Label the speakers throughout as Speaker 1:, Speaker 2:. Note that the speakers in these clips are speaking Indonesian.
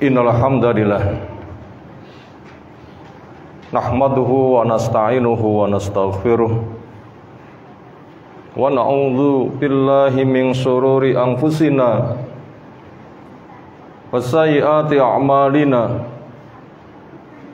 Speaker 1: Innal hamdalillah nahmaduhu wa nasta'inuhu wa nastaghfiruh wa na'udzu billahi min syururi anfusina wa sayyiati a'malina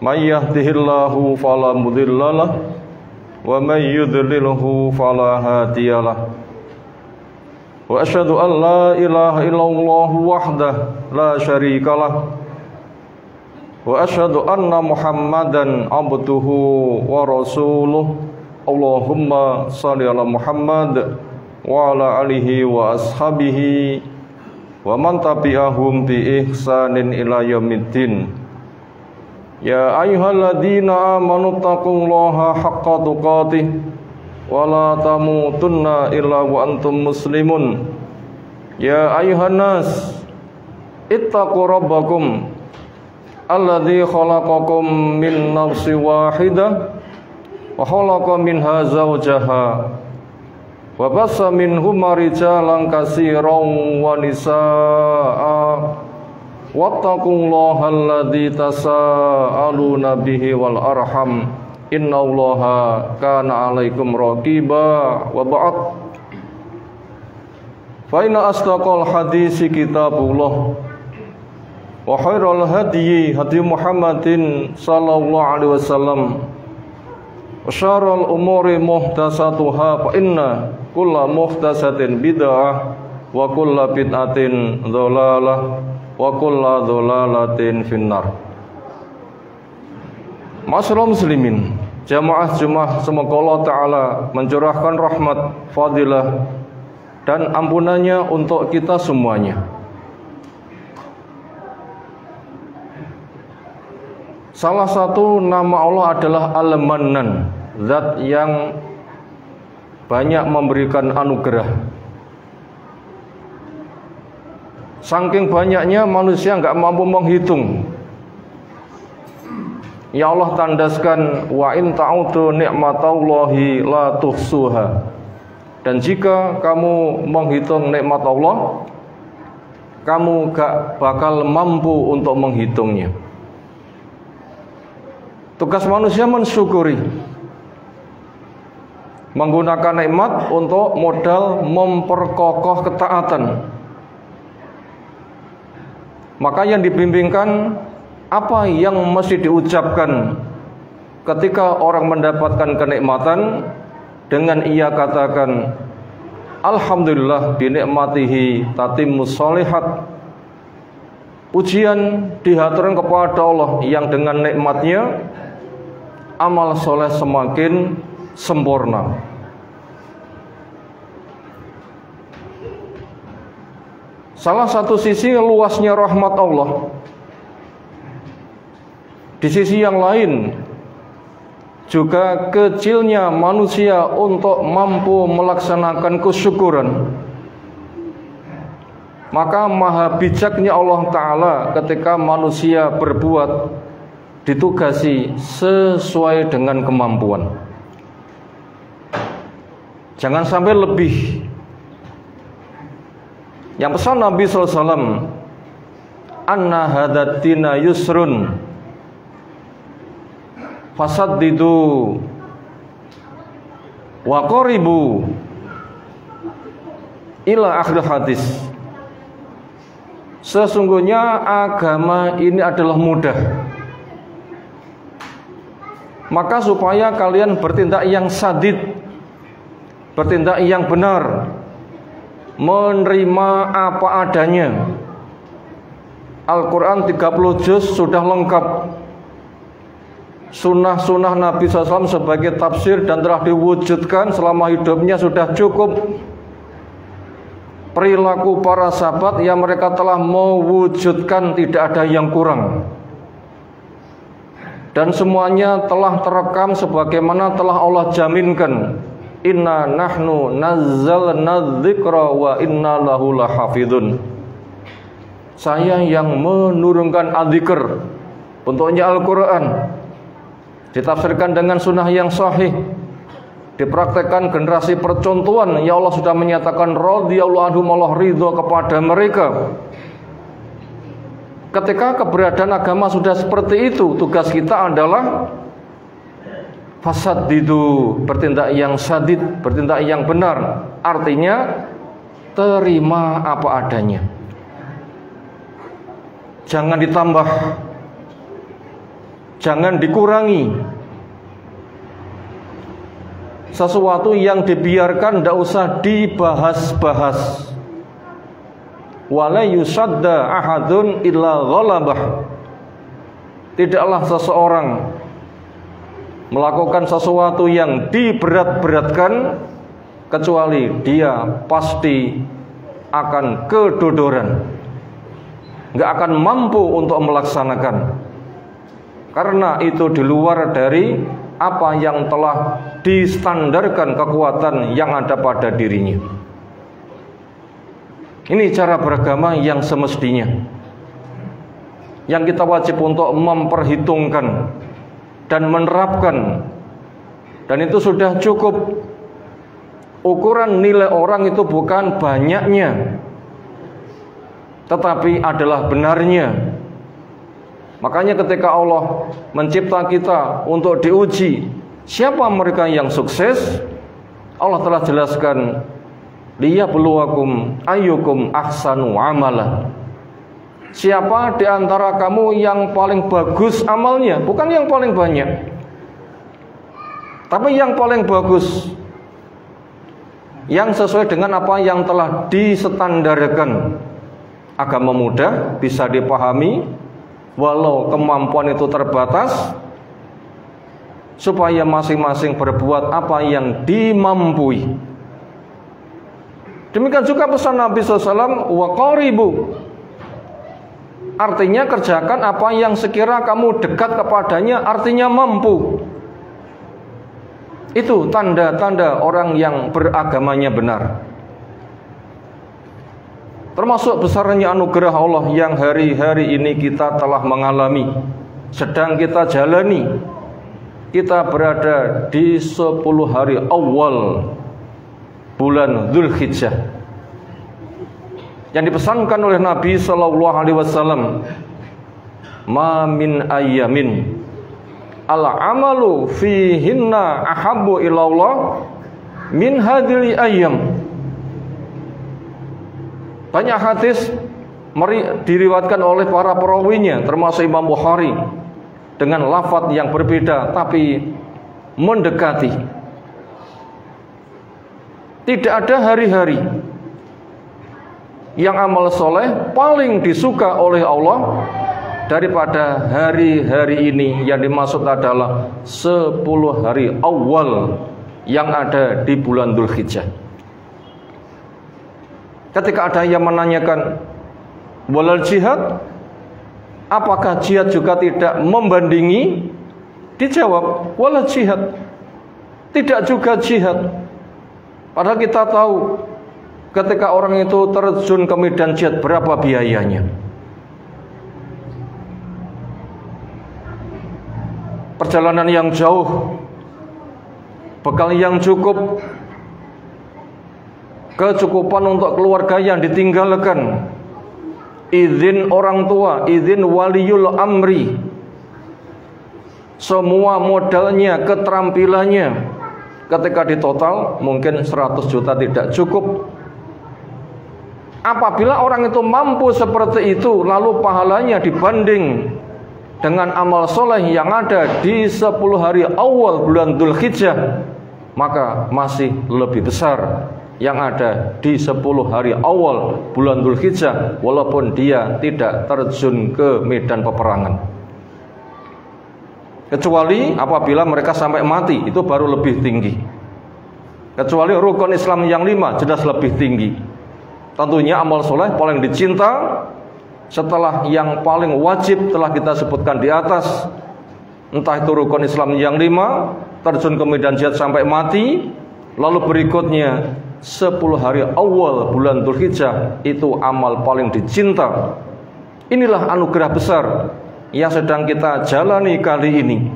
Speaker 1: may yahdihillahu fala mudhillalah wa may yudlilhu fala hadiyalah. Wa asyhadu an la ilaha illallah wahdahu la syarikalah wa asyhadu anna Muhammadan abduhu wa rasuluh. Allahumma shalli ala Muhammad wa ala alihi wa ashabihi wa man tabi'ahum bi ihsanin ila yaumiddin. Ya ayyuhalladzina amanu taqullaha haqqa tuqatih wa la tamutunna illa wa antum muslimun. Ya ayyuhan nas ittaqu rabbakum alladzi khalaqakum min nafsin wahidah wa khalaqa minha zawjaha wa bassa minhuma rijalan katsiran wa nisaa'a wattaqullaha alladzi tasaaluna bihi wal arham innallaha kana 'alaikum raqiba. Wa ba'd, fa inna asdaqal hadisi kitabullah wa khairal hadyi hadyi Muhammadin sallallahu alaihi wasallam wa syarrul umuri muhdatsatuha fa inna kulla muhdatsatin bid'ah wa kulla bid'atin dhalalah wa kulla dhalalatin finnar. Masyaallah muslimin, jamaah Jumat, semoga Allah Ta'ala mencurahkan rahmat, fadilah dan ampunannya untuk kita semuanya. Salah satu nama Allah adalah Al-Mannan, zat yang banyak memberikan anugerah. Saking banyaknya manusia nggak mampu menghitung. Ya Allah tandaskan wa in ta'udu ni'matallahi la tuhsuha. Dan jika kamu menghitung nikmat Allah, kamu gak bakal mampu untuk menghitungnya. Tugas manusia mensyukuri, menggunakan nikmat untuk modal memperkokoh ketaatan. Maka yang dibimbingkan, apa yang mesti diucapkan ketika orang mendapatkan kenikmatan, dengan ia katakan alhamdulillah bi ni'matihi tatimmus sholihat. Pujian dihaturkan kepada Allah yang dengan nikmatnya amal soleh semakin sempurna. Salah satu sisi luasnya rahmat Allah. Di sisi yang lain juga kecilnya manusia untuk mampu melaksanakan kesyukuran. Maka maha bijaknya Allah Ta'ala ketika manusia berbuat ditugasi sesuai dengan kemampuan. Jangan sampai lebih. Yang pesan Nabi SAW, anna hadatina yusrun fasaddidu wa qaribu ila akhir hadis. Sesungguhnya agama ini adalah mudah, maka supaya kalian bertindak yang sadid, bertindak yang benar, menerima apa adanya. Al-Quran 30 juz sudah lengkap. Sunnah-sunnah Nabi SAW sebagai tafsir dan telah diwujudkan selama hidupnya sudah cukup. Perilaku para sahabat yang mereka telah mewujudkan tidak ada yang kurang. Dan semuanya telah terekam sebagaimana telah Allah jaminkan. Inna nahnu nazzalna dzikra wa inna lahu lahafidun. Saya yang menurunkan adzikr, bentuknya Al-Quran, ditafsirkan dengan sunnah yang sahih, dipraktekkan generasi percontohan. Ya Allah sudah menyatakan radhiyallahu anhum, Allah ridha kepada mereka. Ketika keberadaan agama sudah seperti itu, tugas kita adalah fasaddidu, bertindak yang sadid, bertindak yang benar. Artinya terima apa adanya. Jangan ditambah, jangan dikurangi. Sesuatu yang dibiarkan tidak usah dibahas-bahas. Wala yusadda ahadun illa ghalabah. Tidaklah seseorang melakukan sesuatu yang diberat-beratkan kecuali dia pasti akan kedodoran, nggak akan mampu untuk melaksanakan, karena itu di luar dari apa yang telah distandarkan kekuatan yang ada pada dirinya. Ini cara beragama yang semestinya, yang kita wajib untuk memperhitungkan dan menerapkan. Dan itu sudah cukup. Ukuran nilai orang itu bukan banyaknya, tetapi adalah benarnya. Makanya ketika Allah mencipta kita untuk diuji, siapa mereka yang sukses? Allah telah jelaskan, liyabluwakum ayyukum ahsanu amala. Siapa di antara kamu yang paling bagus amalnya? Bukan yang paling banyak, tapi yang paling bagus, yang sesuai dengan apa yang telah distandarkan. Agama mudah, bisa dipahami, walau kemampuan itu terbatas, supaya masing-masing berbuat apa yang dimampui. Demikian juga pesan Nabi SAW, wa qaribu, artinya kerjakan apa yang sekira kamu dekat kepadanya, artinya mampu. Itu tanda-tanda orang yang beragamanya benar. Termasuk besarnya anugerah Allah yang hari-hari ini kita telah mengalami, sedang kita jalani. Kita berada di 10 hari awal bulan Dzulhijjah, yang dipesankan oleh Nabi Sallallahu Alaihi Wasallam, ma min ayyamin al-amalu fihinna ahabbu ilallah min hadhil ayyam. Banyak hadis diriwayatkan oleh para perawinya, termasuk Imam Bukhari, dengan lafaz yang berbeda tapi mendekati. Tidak ada hari-hari yang amal soleh paling disuka oleh Allah daripada hari-hari ini, yang dimaksud adalah 10 hari awal yang ada di bulan Dzulhijjah. Ketika ada yang menanyakan, walal jihad, apakah jihad juga tidak membandingi? Dijawab, walal jihad, tidak juga jihad. Padahal kita tahu ketika orang itu terjun ke medan jihad, berapa biayanya. Perjalanan yang jauh, bekal yang cukup, kecukupan untuk keluarga yang ditinggalkan, izin orang tua, izin waliyul amri, semua modalnya, keterampilannya, ketika ditotal mungkin 100 juta tidak cukup. Apabila orang itu mampu seperti itu, lalu pahalanya dibanding dengan amal soleh yang ada di 10 hari awal bulan Dzulhijjah, maka masih lebih besar yang ada di 10 hari awal bulan Dzulhijjah, walaupun dia tidak terjun ke medan peperangan. Kecuali apabila mereka sampai mati, itu baru lebih tinggi. Kecuali rukun Islam yang 5 jelas lebih tinggi. Tentunya amal soleh paling dicinta setelah yang paling wajib telah kita sebutkan di atas. Entah itu rukun Islam yang 5, terjun ke medan jihad sampai mati, lalu berikutnya 10 hari awal bulan Dzulhijjah, itu amal paling dicinta. Inilah anugerah besar yang sedang kita jalani kali ini.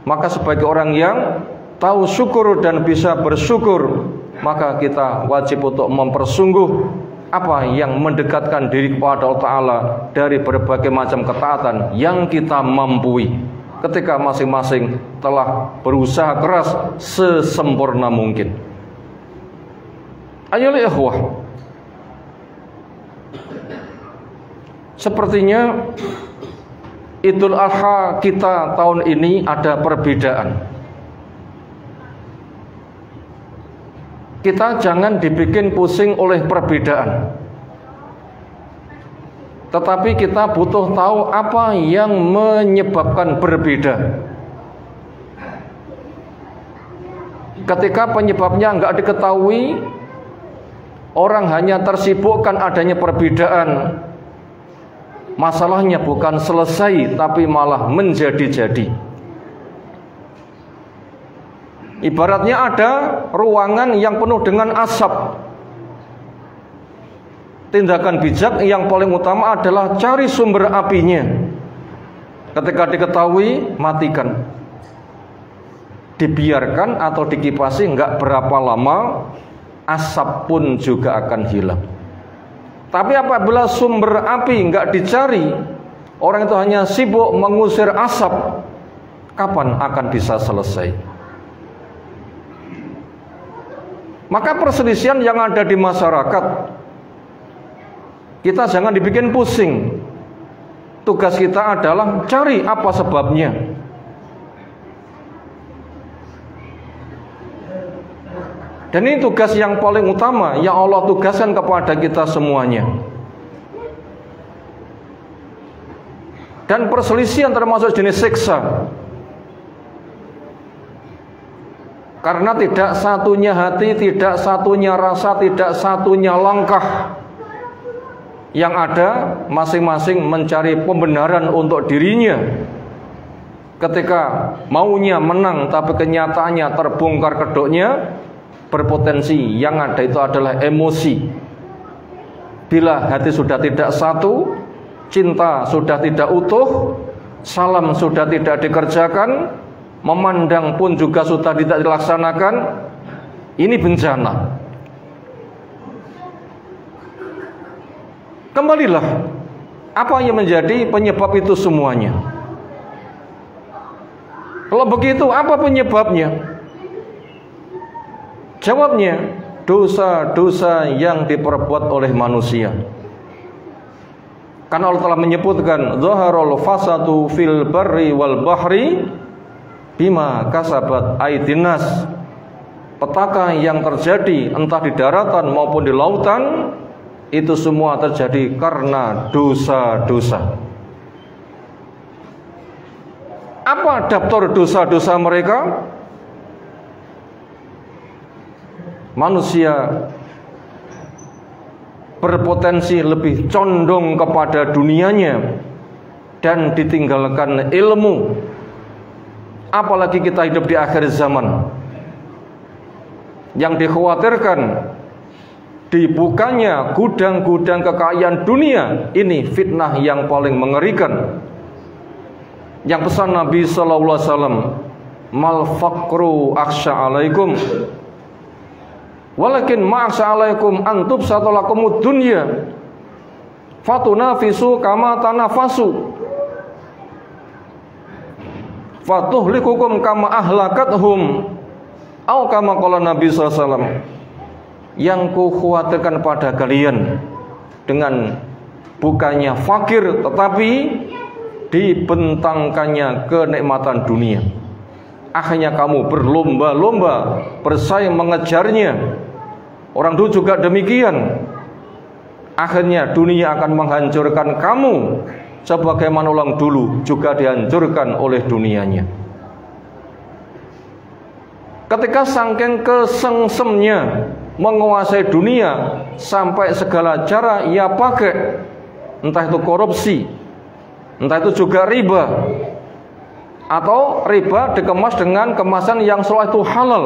Speaker 1: Maka sebagai orang yang tahu syukur dan bisa bersyukur, maka kita wajib untuk mempersungguh apa yang mendekatkan diri kepada Allah Ta'ala dari berbagai macam ketaatan yang kita mampu ketika masing-masing telah berusaha keras sesempurna mungkin. Ayolah ikhwah, sepertinya Idul Adha kita tahun ini ada perbedaan. Kita jangan dibikin pusing oleh perbedaan, tetapi kita butuh tahu apa yang menyebabkan berbeda. Ketika penyebabnya nggak diketahui, orang hanya tersibukkan adanya perbedaan, masalahnya bukan selesai tapi malah menjadi-jadi. Ibaratnya ada ruangan yang penuh dengan asap. Tindakan bijak yang paling utama adalah cari sumber apinya. Ketika diketahui, matikan. Dibiarkan atau dikipasi, nggak berapa lama asap pun juga akan hilang. Tapi apabila sumber api nggak dicari, orang itu hanya sibuk mengusir asap, kapan akan bisa selesai? Maka perselisihan yang ada di masyarakat, kita jangan dibikin pusing. Tugas kita adalah cari apa sebabnya. Dan ini tugas yang paling utama yang Allah tugaskan kepada kita semuanya. Dan perselisihan termasuk jenis siksa. Karena tidak satunya hati, tidak satunya rasa, tidak satunya langkah. Yang ada masing-masing mencari pembenaran untuk dirinya. Ketika maunya menang tapi kenyataannya terbongkar kedoknya, berpotensi yang ada itu adalah emosi. Bila hati sudah tidak satu, cinta sudah tidak utuh, salam sudah tidak dikerjakan, memandang pun juga sudah tidak dilaksanakan, ini bencana. Kembalilah, apa yang menjadi penyebab itu semuanya? Kalau begitu, apa penyebabnya? Jawabnya, dosa-dosa yang diperbuat oleh manusia. Karena Allah telah menyebutkan, zaharul fasadu fil barri wal bahri bima kasabat aydin nas. Petaka yang terjadi entah di daratan maupun di lautan, itu semua terjadi karena dosa-dosa. Apa daftar dosa-dosa mereka? Manusia berpotensi lebih condong kepada dunianya dan ditinggalkan ilmu. Apalagi kita hidup di akhir zaman, yang dikhawatirkan dibukanya gudang-gudang kekayaan dunia. Ini fitnah yang paling mengerikan. Yang pesan Nabi sallallahu alaihi wasallam, mal faqru akhsha alaikum walakin ma'aksha alaikum antub satolakumud dunya fatunafisu kama tanafasu fatuhlikukum kama ahlakathum, atau kama qala Nabi sallallahu alaihi wasallam, yang ku khawatirkan pada kalian dengan bukannya fakir tetapi dibentangkannya kenikmatan dunia. Akhirnya kamu berlomba-lomba bersaing mengejarnya. Orang dulu juga demikian. Akhirnya dunia akan menghancurkan kamu, sebagaimana orang dulu juga dihancurkan oleh dunianya. Ketika saking kesengsemnya menguasai dunia, sampai segala cara ia pakai, entah itu korupsi, entah itu juga riba, atau riba dikemas dengan kemasan yang seolah itu halal,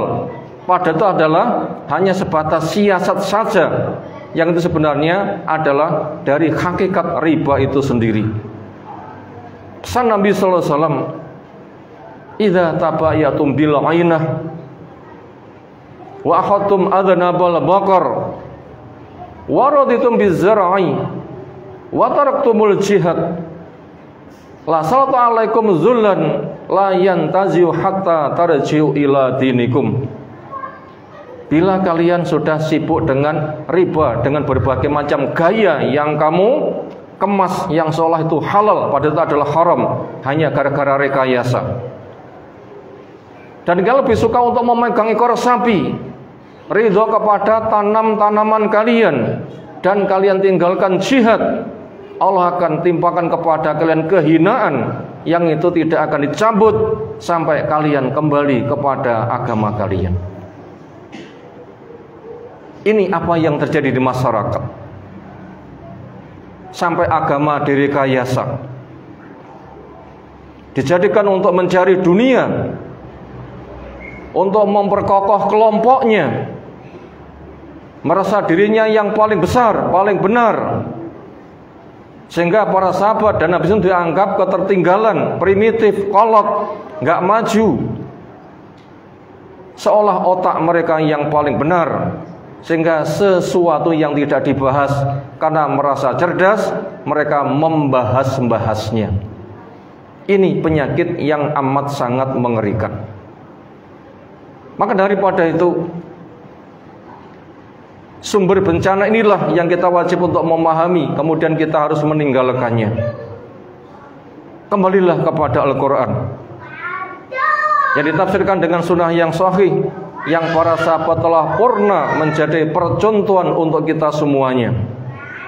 Speaker 1: padahal itu adalah hanya sebatas siasat saja, yang itu sebenarnya adalah dari hakikat riba itu sendiri. Pesan Nabi sallallahu alaihi wasallam, idza tabayatum bil ainah wa akhadtum adnabal baqar wa raditum bizar'i wa taraktumul jihad la salatu alaikum zullan la yantazi'u hatta tarji'u ila dinikum. Bila kalian sudah sibuk dengan riba, dengan berbagai macam gaya yang kamu kemas yang seolah itu halal padahal itu adalah haram hanya gara-gara rekayasa, dan kalian lebih suka untuk memegang ekor sapi, ridho kepada tanaman kalian, dan kalian tinggalkan jihad, Allah akan timpakan kepada kalian kehinaan yang itu tidak akan dicabut sampai kalian kembali kepada agama kalian. Ini apa yang terjadi di masyarakat. Sampai agama direkayasa, dijadikan untuk mencari dunia, untuk memperkokoh kelompoknya, merasa dirinya yang paling besar, paling benar, sehingga para sahabat dan Nabi SAW dianggap ketertinggalan, primitif, kolot, nggak maju, seolah otak mereka yang paling benar, sehingga sesuatu yang tidak dibahas karena merasa cerdas mereka membahas-bahasnya. Ini penyakit yang amat sangat mengerikan. Maka daripada itu, sumber bencana inilah yang kita wajib untuk memahami, kemudian kita harus meninggalkannya. Kembalilah kepada Al-Quran yang ditafsirkan dengan sunnah yang sahih, yang para sahabat telah purna menjadi percontohan untuk kita semuanya.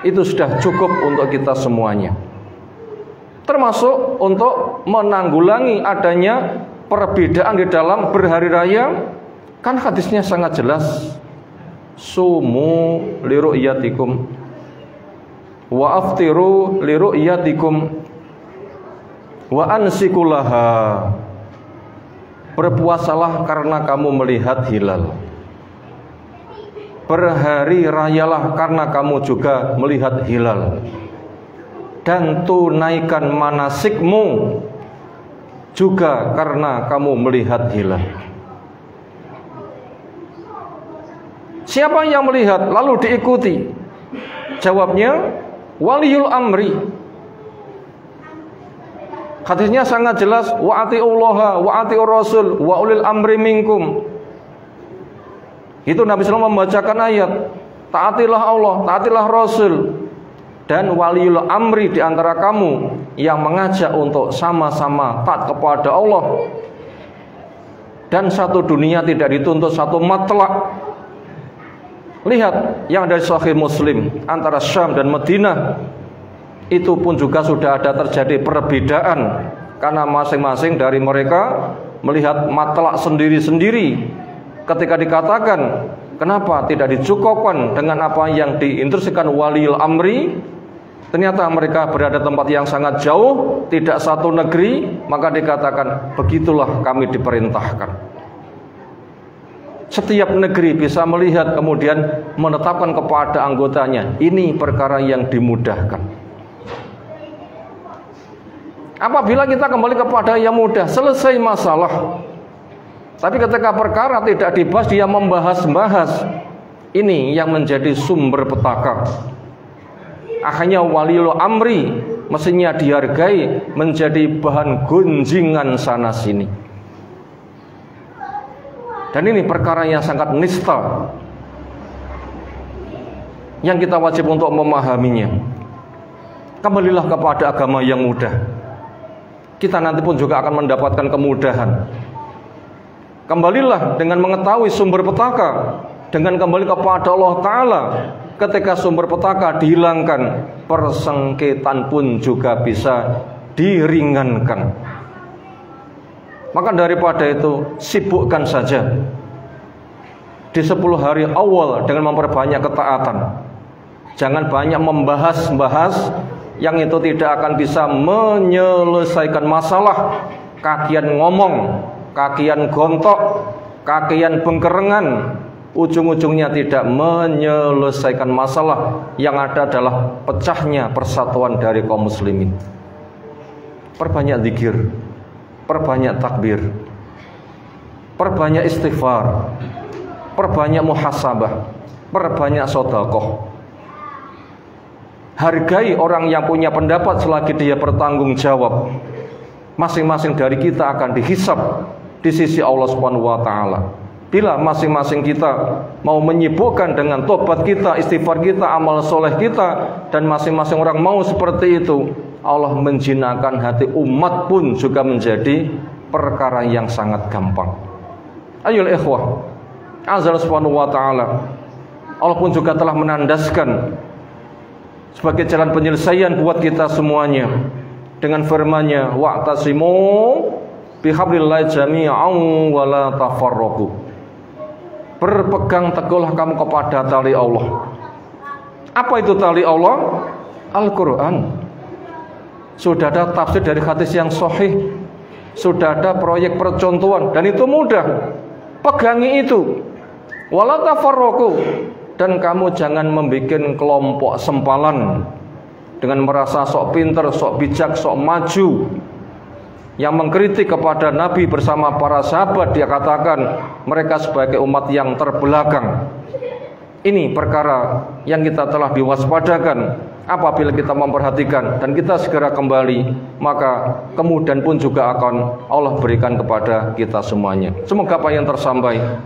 Speaker 1: Itu sudah cukup untuk kita semuanya, termasuk untuk menanggulangi adanya perbedaan di dalam berhari raya. Kan hadisnya sangat jelas, sumu liru'yatikum wa aftiru liru'yatikum wa ansikulaha. Berpuasalah karena kamu melihat hilal, berhari rayalah karena kamu juga melihat hilal, dan tunaikan manasikmu juga karena kamu melihat hilal. Siapa yang melihat lalu diikuti? Jawabnya waliyul amri. Hadisnya sangat jelas, wa atiullaha wa atiur rasul wa ulil amri minkum. Itu Nabi SAW membacakan ayat, taatilah Allah, taatilah Rasul, dan waliul amri di antara kamu yang mengajak untuk sama-sama taat kepada Allah. Dan satu dunia tidak dituntut satu matlak. Lihat yang dari Sahih Muslim antara Syam dan Madinah, itu pun juga sudah ada terjadi perbedaan karena masing-masing dari mereka melihat matlak sendiri-sendiri. Ketika dikatakan kenapa tidak dicukupkan dengan apa yang diinstruksikan waliul amri, ternyata mereka berada tempat yang sangat jauh, tidak satu negeri, maka dikatakan begitulah kami diperintahkan. Setiap negeri bisa melihat kemudian menetapkan kepada anggotanya, ini perkara yang dimudahkan. Apabila kita kembali kepada yang mudah, selesai masalah. Tapi ketika perkara tidak dibahas, dia membahas-bahas. Ini yang menjadi sumber petaka. Akhirnya waliul amri mestinya dihargai, menjadi bahan gunjingan sana sini. Dan ini perkara yang sangat nista, yang kita wajib untuk memahaminya. Kembalilah kepada agama yang mudah, kita nanti pun juga akan mendapatkan kemudahan. Kembalilah dengan mengetahui sumber petaka, dengan kembali kepada Allah Ta'ala. Ketika sumber petaka dihilangkan, persengketaan pun juga bisa diringankan. Maka daripada itu, sibukkan saja di 10 hari awal dengan memperbanyak ketaatan. Jangan banyak membahas-bahas yang itu tidak akan bisa menyelesaikan masalah. Kakian ngomong, kakian gontok, kakian bengkerengan, ujung-ujungnya tidak menyelesaikan masalah. Yang ada adalah pecahnya persatuan dari kaum muslimin. Perbanyak zikir, perbanyak takbir, perbanyak istighfar, perbanyak muhasabah, perbanyak sedekah. Hargai orang yang punya pendapat selagi dia bertanggung jawab. Masing-masing dari kita akan dihisab di sisi Allah Subhanahu wa taala. Bila masing-masing kita mau menyibukkan dengan tobat kita, istighfar kita, amal soleh kita, dan masing-masing orang mau seperti itu, Allah menjinakkan hati umat pun juga menjadi perkara yang sangat gampang. Ayolah ikhwah, azza subhanahu wa ta'ala, Allah pun juga telah menandaskan sebagai jalan penyelesaian buat kita semuanya dengan firman-Nya, wa'tasimu bihablillahi jami'an wa la tafarraqu. Berpegang teguhlah kamu kepada tali Allah. Apa itu tali Allah? Al-Quran. Sudah ada tafsir dari hadis yang sahih, sudah ada proyek percontohan, dan itu mudah. Pegangi itu. Wala tafarraqu. Dan kamu jangan membuat kelompok sempalan dengan merasa sok pinter, sok bijak, sok maju. Yang mengkritik kepada Nabi bersama para sahabat, dia katakan mereka sebagai umat yang terbelakang. Ini perkara yang kita telah diwaspadakan. Apabila kita memperhatikan dan kita segera kembali, maka kemudian pun juga akan Allah berikan kepada kita semuanya. Semoga apa yang tersampaikan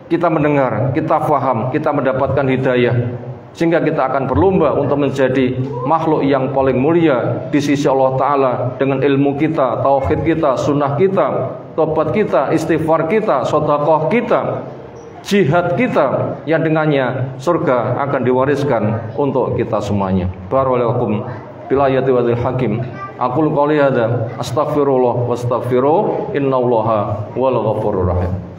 Speaker 1: kita mendengar, kita faham, kita mendapatkan hidayah, sehingga kita akan berlomba untuk menjadi makhluk yang paling mulia di sisi Allah Ta'ala dengan ilmu kita, tauhid kita, sunnah kita, tobat kita, istighfar kita, sedekah kita, jihad kita, yang dengannya surga akan diwariskan untuk kita semuanya. Barakallahu bil ayati wal hakim. Aqulu qouli hadza astaghfirullah wastaghfiruh innallaha wal ghafurur rahim.